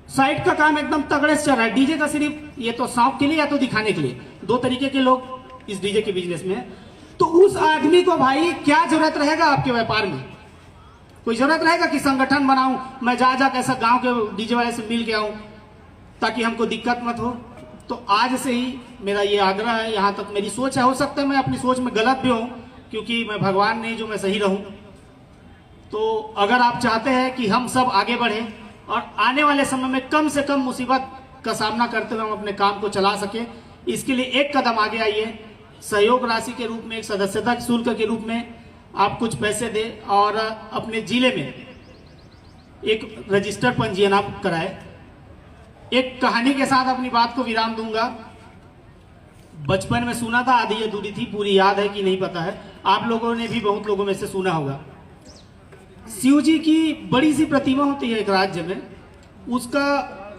साइड का काम एकदम तगड़े से चल रहा है। डीजे का सिर्फ ये तो शौक के लिए या तो दिखाने के लिए, दो तरीके के लोग इस डीजे के बिजनेस में है। तो उस आदमी को भाई क्या जरूरत रहेगा आपके व्यापार में? कोई जरूरत रहेगा कि संगठन बनाऊं, मैं जा कैसा गांव के डीजे वाले से मिल के आऊं ताकि हमको दिक्कत मत हो? तो आज से ही मेरा ये आग्रह है, यहां तक मेरी सोच है। हो सकता है मैं अपनी सोच में गलत भी हूं, क्योंकि मैं भगवान नहीं जो मैं सही रहूं। तो अगर आप चाहते हैं कि हम सब आगे बढ़े और आने वाले समय में कम से कम मुसीबत का सामना करते हुए हम अपने काम को चला सके, इसके लिए एक कदम आगे आइए। सहयोग राशि के रूप में, एक सदस्यता शुल्क के रूप में आप कुछ पैसे दें और अपने जिले में एक रजिस्टर पंजीयन आप कराए। एक कहानी के साथ अपनी बात को विराम दूंगा। बचपन में सुना था, आधी अधूरी थी, पूरी याद है कि नहीं पता है। आप लोगों ने भी, बहुत लोगों में से सुना होगा। शिव जी की बड़ी सी प्रतिमा होती है एक राज्य में, उसका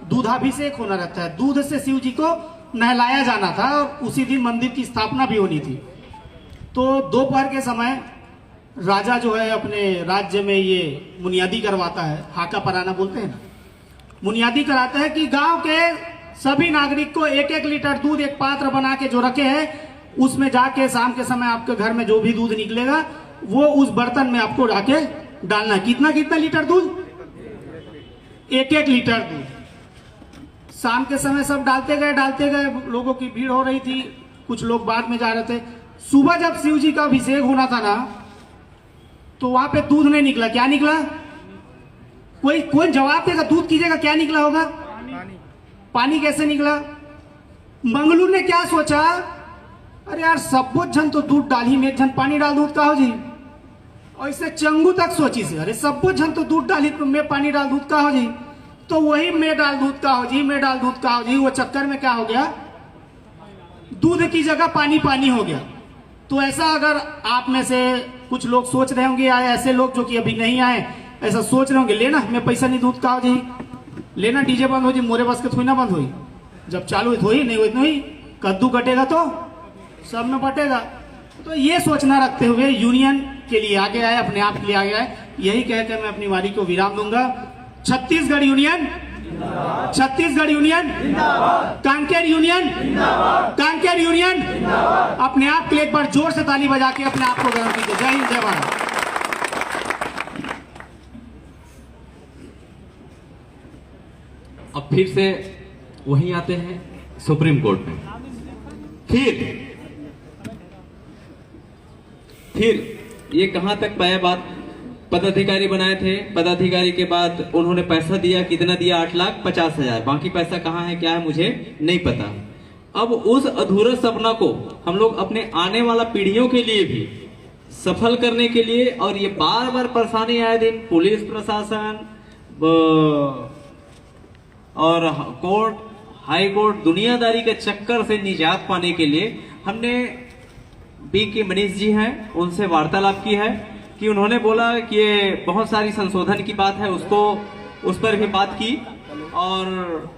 दूधाभिषेक होना रहता है। दूध से शिव जी को नहलाया जाना था और उसी दिन मंदिर की स्थापना भी होनी थी। तो दोपहर के समय राजा जो है अपने राज्य में ये मुनियादी करवाता है, हाका पराना बोलते हैं ना, मुनियादी कराता है कि गांव के सभी नागरिक को एक एक लीटर दूध एक पात्र बना के जो रखे हैं, उसमें जाके शाम के समय आपके घर में जो भी दूध निकलेगा वो उस बर्तन में आपको जाके डालना है। कितना कितना लीटर दूध? एक एक लीटर दूध। शाम के समय सब डालते गए, लोगों की भीड़ हो रही थी, कुछ लोग बाद में जा रहे थे। सुबह जब शिव जी का अभिषेक होना था ना, तो वहां पे दूध नहीं निकला। क्या निकला? कोई जवाब देगा? दूध कीजिएगा, क्या निकला होगा? पानी कैसे निकला? मंगलू ने क्या सोचा, अरे यार सब जन तो दूध डाल ही, में जन पानी डाल दूध का हो जी। ऐसे चंगू तक सोची से, अरे सब जन तो दूध डाली, मैं पानी डाल दूध का हो जी। तो वही मैं डाल दूध का हो जी, मैं डाल दूध का हो जी, वो चक्कर में क्या हो गया, दूध की जगह पानी पानी हो गया। तो ऐसा अगर आप में से कुछ लोग सोच रहे होंगे, या ऐसे लोग जो कि अभी नहीं आए ऐसा सोच रहे होंगे, लेना मैं पैसा नहीं दूध का हो जी, लेना डीजे बंद हो जी, मोरे बस के थोड़ी ना बंद हुई, जब चालू हुई थोड़ी नहीं हुई, नहीं कद्दू कटेगा तो सब में बटेगा। तो ये सोचना रखते हुए यूनियन के लिए आगे आए, अपने आप के लिए आगे आए। यही कहकर मैं अपनी वारी को विराम दूंगा। Chhattisgarh union, Chhattisgarh union, Kanker union, Kanker union. अपने आप के लिए एक बार जोर से ताली बजा के अपने आप को गर्व कीजिए। जय हिंद, जय भारत। अब फिर से वहीं आते हैं सुप्रीम कोर्ट में। फिर ये कहां तक पाया बात, पदाधिकारी बनाए थे, पदाधिकारी के बाद उन्होंने पैसा दिया, कितना दिया? 8,50,000। बाकी पैसा कहाँ है, क्या है, मुझे नहीं पता। अब उस अधूरा सपना को हम लोग अपने आने वाला पीढ़ियों के लिए भी सफल करने के लिए, और ये बार बार परेशानी आए दिन पुलिस प्रशासन, और कोर्ट, हाई कोर्ट, दुनियादारी के चक्कर से निजात पाने के लिए हमने बी के मनीष जी हैं उनसे वार्तालाप की है कि उन्होंने बोला कि ये बहुत सारी संशोधन की बात है, उसको उस पर भी बात की और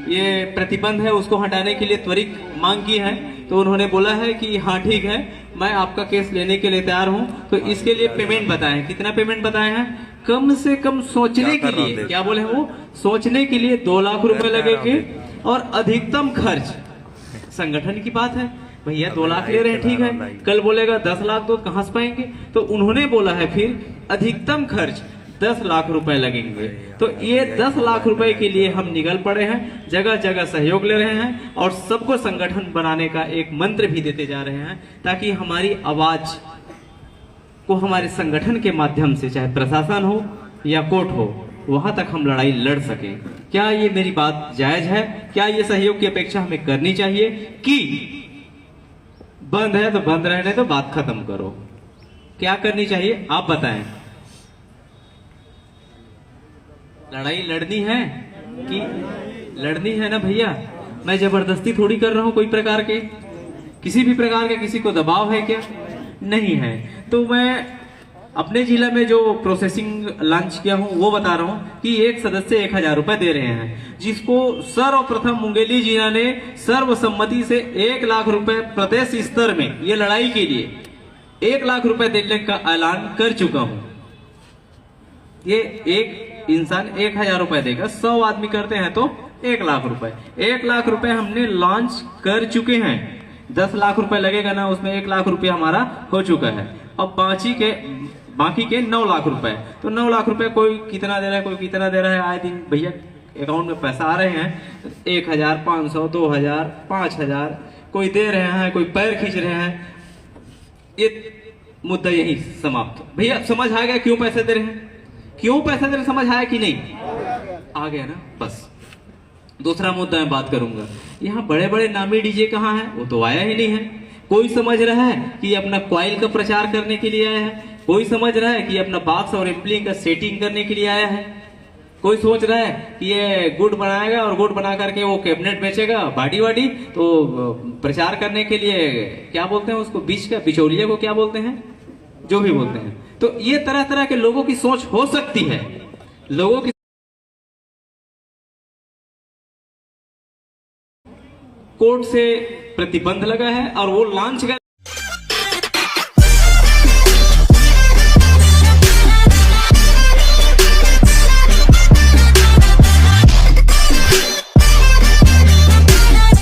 ये प्रतिबंध है उसको हटाने के लिए त्वरित मांग की है। तो उन्होंने बोला है कि हाँ ठीक है, मैं आपका केस लेने के लिए तैयार हूं। तो इसके लिए पेमेंट बताएं, कितना पेमेंट बताए हैं? कम से कम सोचने के लिए, क्या बोले वो, सोचने के लिए 2 लाख रुपए लगेंगे और अधिकतम खर्च, संगठन की बात है भैया 2 लाख ले रहे हैं ठीक है, कल बोलेगा 10 लाख तो कहां से पाएंगे? तो उन्होंने बोला है फिर अधिकतम खर्च 10 लाख रुपए लगेंगे। तो ये 10 लाख रुपए के लिए हम निकल पड़े हैं, जगह जगह सहयोग ले रहे हैं और सबको संगठन बनाने का एक मंत्र भी देते जा रहे हैं ताकि हमारी आवाज को हमारे संगठन के माध्यम से, चाहे प्रशासन हो या कोर्ट हो, वहां तक हम लड़ाई लड़ सके। क्या ये मेरी बात जायज है? क्या ये सहयोग की अपेक्षा हमें करनी चाहिए कि बंद है तो बंद रहने तो बात खत्म करो? क्या करनी चाहिए आप बताएं? लड़ाई लड़नी है कि लड़नी है ना भैया? मैं जबरदस्ती थोड़ी कर रहा हूं कोई प्रकार के, किसी भी प्रकार के किसी को दबाव है क्या? नहीं है। तो मैं अपने जिला में जो प्रोसेसिंग लॉन्च किया हूं वो बता रहा हूं कि एक सदस्य 1000 रुपए दे रहे हैं, जिसको सर्वप्रथम मुंगेली जिला ने सर्वसम्मति से 1 लाख रुपए प्रदेश स्तर में ये लड़ाई के लिए 1 लाख रुपए देने का ऐलान कर चुका हूं। ये एक इंसान 1000 रुपए देगा, 100 आदमी करते हैं तो 1 लाख रुपए, 1 लाख रुपए हमने लॉन्च कर चुके हैं। 10 लाख रुपए लगेगा ना, उसमें 1 लाख रुपए हमारा हो चुका है। अब बाकी के 9 लाख रुपए, तो 9 लाख रुपए कोई कितना दे रहा है, कोई कितना दे रहा है। आए दिन भैया अकाउंट में पैसा आ रहे हैं, 1500, 2000, 5000 कोई दे रहे हैं, कोई पैर खींच रहे हैं। ये मुद्दा यही समाप्त। भैया समझ आ गया क्यों पैसे दे रहे हैं, क्यों पैसे दे रहे, समझ आया कि नहीं? आ गया ना? बस दूसरा मुद्दा मैं बात करूंगा, यहाँ बड़े बड़े नामी डीजे कहाँ हैं? वो तो आया ही नहीं है। कोई समझ रहा है कि अपना कॉइल का प्रचार करने के लिए आया है, कोई समझ रहा है कि अपना बॉक्स और एम्पली का सेटिंग करने के लिए आया है, कोई सोच रहा है कि ये गुड़ बनाएगा और गुड़ बना करके वो कैबिनेट बेचेगा बाडी वाडी, तो प्रचार करने के लिए क्या बोलते हैं उसको, बीच का बिचौलिया को क्या बोलते हैं, जो भी बोलते हैं। तो ये तरह तरह के लोगों की सोच हो सकती है। लोगों की कोर्ट से प्रतिबंध लगा है और वो लॉन्च कर